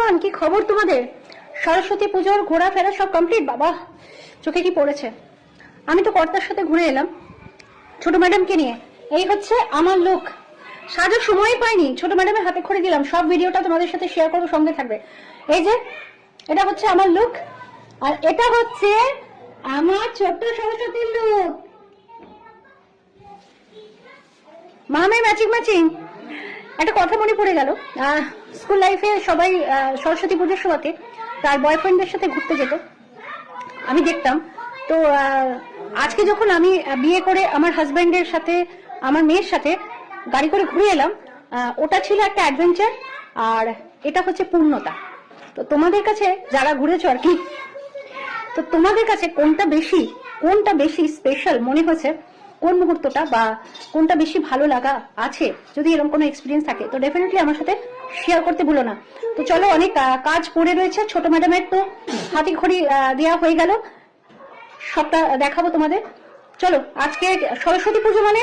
Everyone, কি খবর তোমাদের? সরস্বতী পুজোর ঘোরাফেরা সব কমপ্লিট? বাবা চোখে কি পড়েছে। আমি তো কর্তার সাথে ঘুরে এলাম ছোট ম্যাডামকে নিয়ে। এই হচ্ছে আমার লুক। সাজার সময় পাইনি, ছোট ম্যাডামের হাতে খড়ি দিলাম। সব ভিডিওটা তোমাদের সাথে শেয়ার করবো, সঙ্গে থাকবে। এই যে এটা হচ্ছে আমার লুক, আর এটা হচ্ছে আমার ছোট্ট সরস্বতীর লুক। মামে matching matching. একটা কথা মনে পড়ে গেল, স্কুল লাইফে সবাই সরস্বতী পুজোর সময়তে তার বয়ফ্রেন্ডদের সাথে ঘুরতে যেত, আমি দেখতাম। তো আজকে যখন আমি বিয়ে করে আমার হাজব্যান্ডের সাথে, আমার মেয়ের সাথে গাড়ি করে ঘুরে এলাম, ওটা ছিল একটা অ্যাডভেঞ্চার, আর এটা হচ্ছে পূর্ণতা। তো তোমাদের কাছে যারা ঘুরেছো আর কি, তো তোমাদের কাছে কোনটা বেশি স্পেশাল মনে হয়েছে, কোন মুহূর্তটা বা কোনটা বেশি ভালো লাগা আছে? যদি এরকম কোনো এক্সপিরিয়েন্স থাকে তো ডেফিনেটলি আমার সাথে শেয়ার করতে ভুলো না। তো চলো, অনেক কাজ পড়ে রয়েছে। ছোট ম্যাডামের তো হাতি খড়ি দেওয়া হয়ে গেল, সবটা দেখাবো তোমাদের। চলো, আজকে সরস্বতী পুজো মানে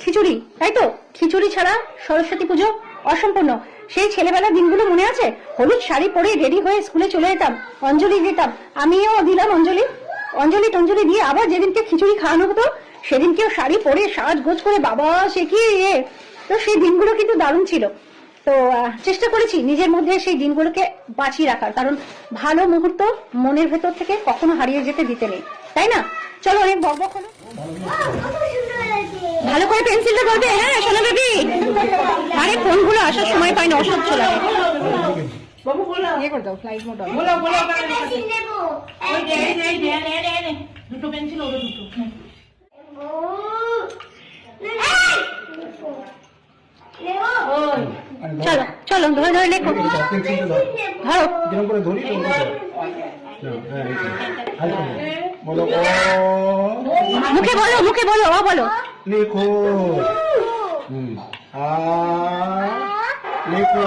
খিচুড়ি, তাই তো? খিচুড়ি ছাড়া সরস্বতী পুজো অসম্পূর্ণ। সেই ছেলেবেলার দিনগুলো মনে আছে? হলুদ শাড়ি পরে রেডি হয়ে স্কুলে চলে যেতাম, অঞ্জলি দিতাম। আমিও দিলাম অঞ্জলি টঞ্জলি দিয়ে আবার যেদিনকে খিচুড়ি খাওয়ানো হতো সেদিনকেও শাড়ি পরে সাজগোজ করে, বাবা সে কি তো সেই দিনগুলো কিন্তু দারুণ ছিল। তো চেষ্টা করেছি নিজের মধ্যে সেই দিনগুলোকে বাঁচিয়ে রাখার, কারণ ভালো মুহূর্ত মনের ভেতর থেকে কখনো হারিয়ে যেতে দিতে নেই, তাই না? চলো, অনেক বকবক হলো। ভালো করে পেন্সিলটা করবে, হ্যাঁ সোনা বেবি। আরে ফোনগুলো আসার সময় পাই না, অসহ্য লাগে। বাবু বলো, ইয়ে করে দাও, ফ্লাইট মোড অন। বলো দুটো পেন্সিল, ওটা দুটো। চলো চলো, ধরে ধরে লেখো। ধরো, মুখে বলো, ও বলো। লিখো লিখো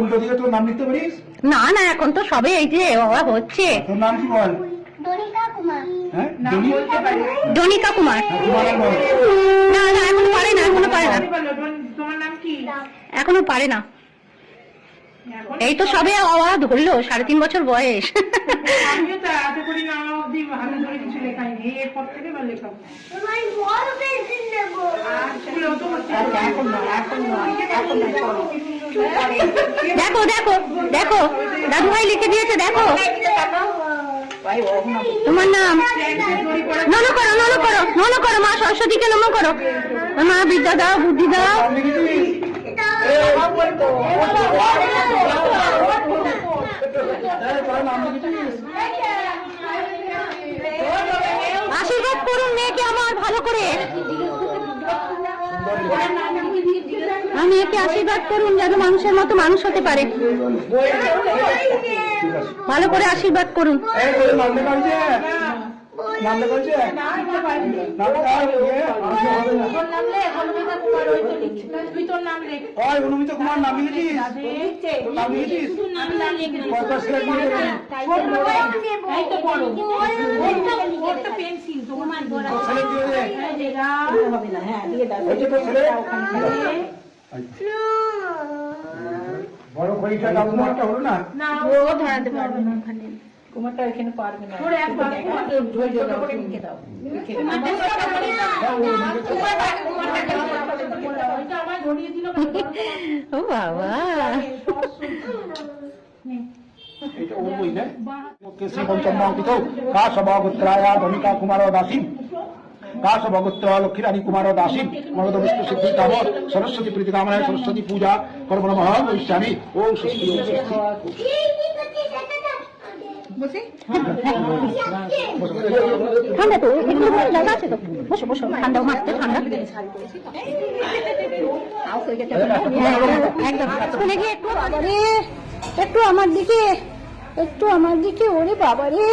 উল্টো দিকে তোর নাম লিখতে পারিস? না না, এখন তো সবে এই যে বাবা হচ্ছে। তোর নাম কি বল? ডনিকা কুমার। না না, এখনো পারে না। তোমার নাম কি? এখনো পারে না, এই তো সবে আওয়াজ ধরলো, 3.5 বছর বয়স। আমিও তো হাতে করি না, অবধি হাতে ধরে কিছু লেখাই নেই, এরপর থেকে বা লেখাবো। দেখো দেখো দেখো, দাদু ভাই লিখে দিয়েছে, দেখো তোমার নাম। নম করো মা সরস্বতীকে, নম করো। মা বিদ্যা দাও, বুদ্ধি দাও। আশীর্বাদ করুন মেয়েকে আমার ভালো করে। মেয়েকে আশীর্বাদ করুন যেন মানুষের মতো মানুষ হতে পারে। ভালো করে আশীর্বাদ করুন। অনুমিতা কুমার নাম লিখেছিস? বড় খড়িটা ডাকুমারটা হলো না? ও ধরাতে পারবে না, ওখানে কুমারটা এখানে পারবে না। ও বাবা, এটা ওর বই না? কেসি পঞ্চমাঙ্কিত কাশ ভগত্রায়া ধনিকা কুমার দাসী, কাশ ভগত্র লক্ষ্মীরানী কুমার দাসী, মরদ বিষ্ণু সিদ্ধি কাম সরস্বতী প্রীতি কামনায় সরস্বতী পূজা কর্ম নমঃ বৈষ্যামি। ও ঠান্ডা তো, একটু জায়গা আছে তো, বসো বসো, ঠান্ডা মারতে ঠান্ডা। একদম স্কুলে গিয়ে একটু আমার দিকে ওরে বাবারে।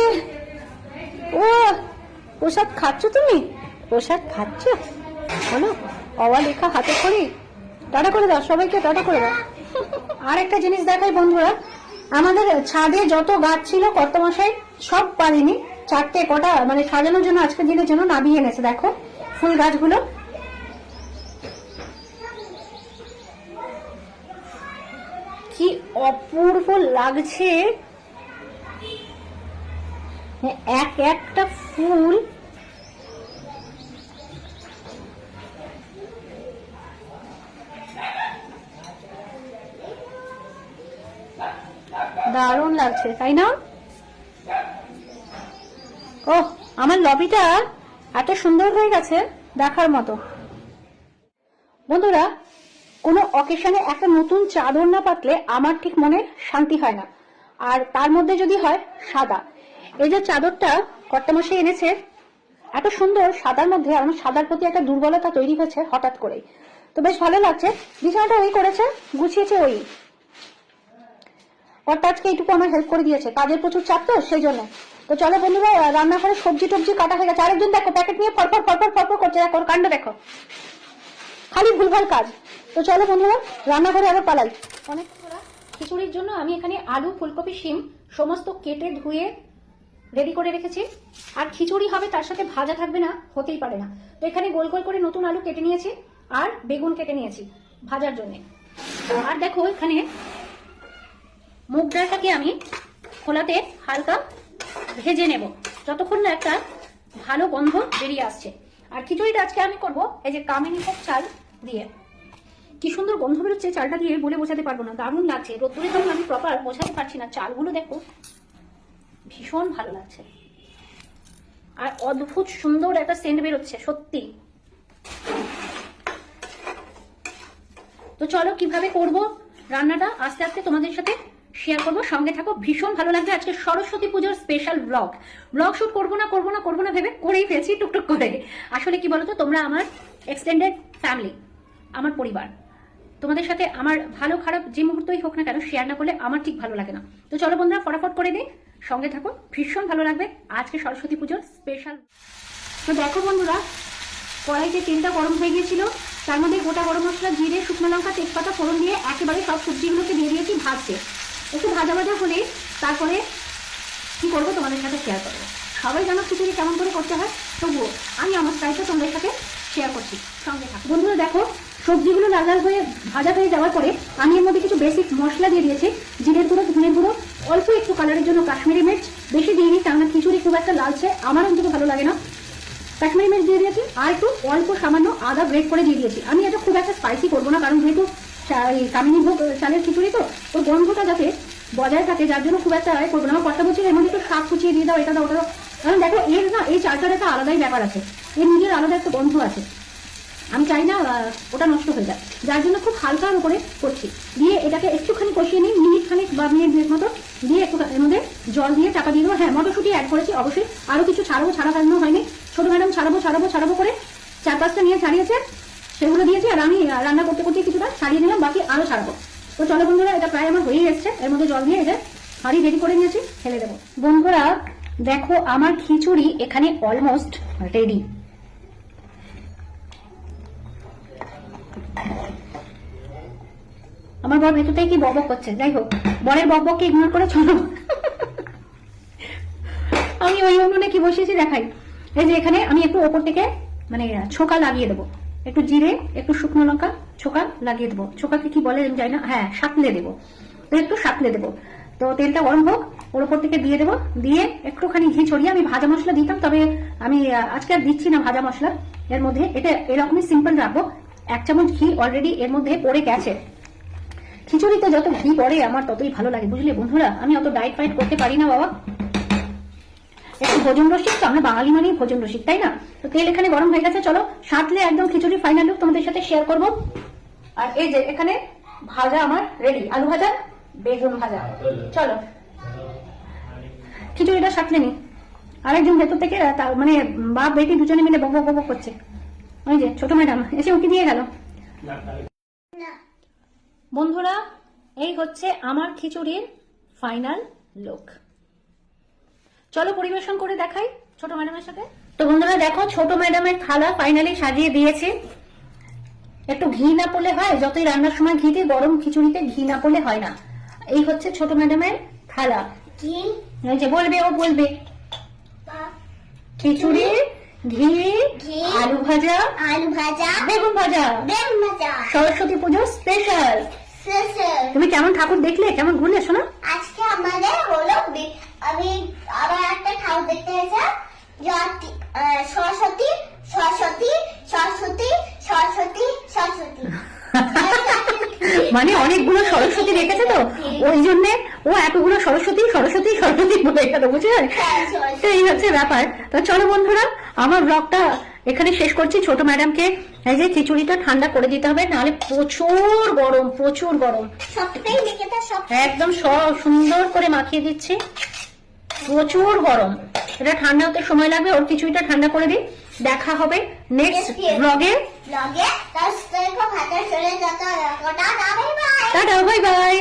ও প্রসাদ খাচ্ছ তুমি? প্রসাদ খাচ্ছ? বলো অবা লেখা হাতে করি। টাটা করে দাও সবাইকে, টাটা করে দাও। আর একটা জিনিস দেখাই বন্ধুরা, আমাদের ছাদে যত গাছ ছিল কর্তামশাই সব পারিনি, 4টে কটা মানে সাজানোর জন্য আজকের দিনের জন্য নামিয়ে এনেছে। দেখো ফুল গাছগুলো কি অপূর্ব লাগছে, এক একটা ফুল দারুণ লাগছে, তাই না? ও আমার লবিটা এত সুন্দর হয়ে গেছে দেখার মতো। বন্ধুরা কোনো অকেশনে একটা নতুন চাদর না পাতলে আমার ঠিক মনে শান্তি হয় না, আর তার মধ্যে যদি হয় সাদা। এই যে চাদরটা কর্তামশাই এনেছে এত সুন্দর সাদার মধ্যে, আমার সাদার প্রতি একটা দুর্বলতা তৈরি হয়েছে হঠাৎ করে, তো বেশ ভালো লাগছে। বিছানাটা ওই করেছে, গুছিয়েছে ওই, আজকে এইটুকু আমার হেল্প করে দিয়েছে, কাজের প্রচুর চাপ তো সেই জন্য। তো চলো বন্ধুরা রান্নাঘরে সবজি টবজি কাটা হয়ে গেছে। আরেকজন দেখো প্যাকেট নিয়ে ফরফর ফরফর ফরফর করছে, দেখো কাণ্ড দেখো, খালি ভুলভাল কাজ। তো চলো বন্ধুরা রান্নাঘরে আরো পালাই। অনেক খিচুড়ির জন্য আমি এখানে আলু ফুলকপি শিম সমস্ত কেটে ধুয়ে রেডি করে রেখেছি। আর খিচুড়ি হবে তার সাথে ভাজা থাকবে না, হতেই পারে না। তো এখানে গোল গোল করে নতুন আলু কেটে নিয়েছি আর বেগুন কেটে নিয়েছি ভাজার জন্য। আর দেখো এখানে মুগ ডালটাকে আমি খোলাতে হালকা ভেজে নেব যতক্ষণ না একটা ভালো গন্ধ বেরিয়ে আসছে। আর খিচুড়িটা আজকে আমি করব এই যে কামিনী ভোগ চাল দিয়ে। কি সুন্দর গন্ধ বেরোচ্ছে চালটা দিয়ে, বলে বোঝাতে পারবো না, দারুণ লাগছে। রোদ্দুরের জন্য আমি প্রপার বোঝাতে পারছি না, চালগুলো দেখো ভীষণ ভালো লাগছে আর অদ্ভুত সুন্দর একটা সেন্ট বেরোচ্ছে সত্যি। তো চলো কিভাবে করব রান্নাটা আস্তে আস্তে তোমাদের সাথে শেয়ার করবো, সঙ্গে থাকো, ভীষণ ভালো লাগবে। আজকে সরস্বতী পুজোর স্পেশাল ব্লগ শুট করবো না ভেবে করেই ফেলছি টুকটুক করে। আসলে কি বলতো, তোমরা আমার এক্সটেন্ডেড ফ্যামিলি, আমার পরিবার, তোমাদের সাথে আমার ভালো খারাপ যে মুহূর্তই হোক না কেন শেয়ার না করলে আমার ঠিক ভালো লাগে না। তো চলো বন্ধুরা ফটাফট করে দিই, সঙ্গে থাকো, ভীষণ ভালো লাগবে আজকে সরস্বতী পুজোর স্পেশাল। তো দেখো বন্ধুরা কড়াইতে তেলটা গরম হয়ে গিয়েছিল, তার মধ্যে গোটা গরম মশলা জিরে শুকনো লঙ্কা তেজপাতা ফোড়ন দিয়ে একেবারে সব সবজিগুলোকে দিয়ে দিয়েছি ভাজতে। একটু ভাজা ভাজা হলে তারপরে কি করবো তোমাদের সাথে শেয়ার করবো। সবাই জানো খিচুড়ি কেমন করে করতে হয়, তবুও আমি আমার স্টাইলটা তোমাদের সাথে শেয়ার করছি, সঙ্গে থাকো। বন্ধুরা দেখো সবজিগুলো লাল লাল হয়ে ভাজা হয়ে যাওয়ার পরে আমি এর মধ্যে কিছু বেসিক মশলা দিয়ে দিয়েছি, জিরের গুঁড়ো ধনের গুঁড়ো, অল্প একটু কালারের জন্য কাশ্মীরি মির্চ, বেশি দিইনি কারণ খিচুড়ি খুব একটা লালচে আমার অন্তত ভালো লাগে না। কাশ্মীরি মির্চ দিয়ে দিয়েছি আর একটু অল্প সামান্য আদা গ্রেট করে দিয়ে দিয়েছি। আমি এটা খুব একটা স্পাইসি করবো না, কারণ যেহেতু কামিনী ভোগ চালের খিচুড়ি তো ওর গন্ধটা যাতে বজায় থাকে, যার জন্য খুব একটা করবো না। আমার কর্তা বলছি এর মধ্যে একটু শাক কুচিয়ে দিয়ে দাও, এটা দাও ওটা দাও, কারণ দেখো এর না এই চালটার একটা আলাদাই ব্যাপার আছে, এর নিজের আলাদা একটা গন্ধ আছে, আমি চাই না ওটা নষ্ট হয়ে যায়, যার জন্য খুব হালকার উপরে করছি। দিয়ে এটাকে একটুখানি কষিয়ে নিই, মিনিট খানিক বা মিনিট দুয়েক মতো, দিয়ে একটু এর মধ্যে জল দিয়ে চাপা দিয়ে দেবো। হ্যাঁ মটরশুঁটি অ্যাড করেছি অবশ্যই, আরো কিছু ছাড়াবো, ছাড়া ফেলানো হয়নি, ছোট ম্যাডাম ছাড়াবো করে 4-5টা নিয়ে ছাড়িয়েছে, সেগুলো দিয়েছি। আর আমি রান্না করতে করতে কিছুটা ছাড়িয়ে নিলাম, বাকি আরো ছাড়াবো। তো চলো বন্ধুরা এটা প্রায় আমার হয়েই এসছে, এর মধ্যে জল দিয়ে এটা হাঁড়ি রেডি করে নিয়েছি, ফেলে দেবো। বন্ধুরা দেখো আমার খিচুড়ি এখানে অলমোস্ট রেডি। আমার বর ভেতর থেকে কি বকবক করছে, যাই হোক বরের বকবককে ইগনোর করে চলো। আমি ওই উনুনে কি বসিয়েছি দেখাই। এই যে এখানে আমি একটু ওপর থেকে মানে ছোকা লাগিয়ে দেবো, একটু জিরে একটু শুকনো লঙ্কা ছোকা লাগিয়ে দেবো, ছোকাকে কি বলে আমি জানি না, হ্যাঁ সাঁতলে দেবো, তো একটু সাঁতলে দেবো। তো তেলটা গরম হোক, ওর ওপর থেকে দিয়ে দেবো, দিয়ে একটুখানি ঘি ছড়িয়ে, আমি ভাজা মশলা দিতাম তবে আমি আজকে আর দিচ্ছি না ভাজা মশলা এর মধ্যে, এটা এরকমই সিম্পল রাখবো। 1 চামচ ঘি অলরেডি এর মধ্যে পড়ে গেছে। খিচুড়িতে যত ঘি পড়ে আমার ততই ভালো লাগে, বুঝলে বন্ধুরা, আমি অত ডায়েট ফাইট করতে পারি না বাবা, একটু ভোজন রসিক তো, আমরা বাঙালি মানেই ভোজন রসিক, তাই না? তো তেল এখানে গরম হয়ে গেছে, চলো সাঁতলে একদম খিচুড়ি ফাইনাল লুক তোমাদের সাথে শেয়ার করব। আর এই যে এখানে ভাজা আমার রেডি, আলু ভাজা বেগুন ভাজা। চলো খিচুড়িটা সাঁতলে নি। আরেকজন ভেতর থেকে মানে বাপ বেটি দুজনে মিলে বক বক করছে, ওই যে ছোট ম্যাডাম এসে উঁকি দিয়ে গেল। বন্ধুরা, এই হচ্ছে আমার খিচুড়ির ফাইনাল লুক। চলো পরিবেশন করে দেখাই ছোট ম্যাডামের সাথে। তো বন্ধুরা দেখো, ছোট ম্যাডামের থালা ফাইনালি সাজিয়ে দিয়েছি। একটু ঘি না পড়লে হয়, যতই রান্নার সময় ঘি দিই, গরম খিচুড়িতে ঘি না পড়লে হয় না। এই হচ্ছে ছোট ম্যাডামের থালা। এই যে বলবে, ও বলবে খিচুড়ি, ঘি, আলু ভাজা, বেগুন ভাজা, সরস্বতী পুজো স্পেশাল। তুমি কেমন ঠাকুর দেখলে, কেমন ঘুরলে শোনা? আজকে আমাদের হলো আমি আবার একটা ঠাকুর দেখতে এসেছি, সরস্বতী সরস্বতী সরস্বতী সরস্বতী সরস্বতী। মানে অনেকগুলো সরস্বতী রেখেছে তো, ওই জন্য ও এতগুলো সরস্বতী সরস্বতী সরস্বতী বলে গেল, বুঝলে? তো এই হচ্ছে ব্যাপার। তো চলো বন্ধুরা, আমার ব্লগটা এখানে শেষ করছি। ছোট ম্যাডামকে এই যে খিচুড়িটা ঠান্ডা করে দিতে হবে, নাহলে প্রচুর গরম, প্রচুর গরম। সবটাই লিখেছে, সব একদম সব সুন্দর করে মাখিয়ে দিচ্ছি, প্রচুর গরম। এটা ঠান্ডা হতে সময় লাগবে, ওর খিচুড়িটা ঠান্ডা করে দিই। দেখা হবে নেক্সট ব্লগে। তার ভাতের চলে যত tata, bye bye. Tata, bye bye.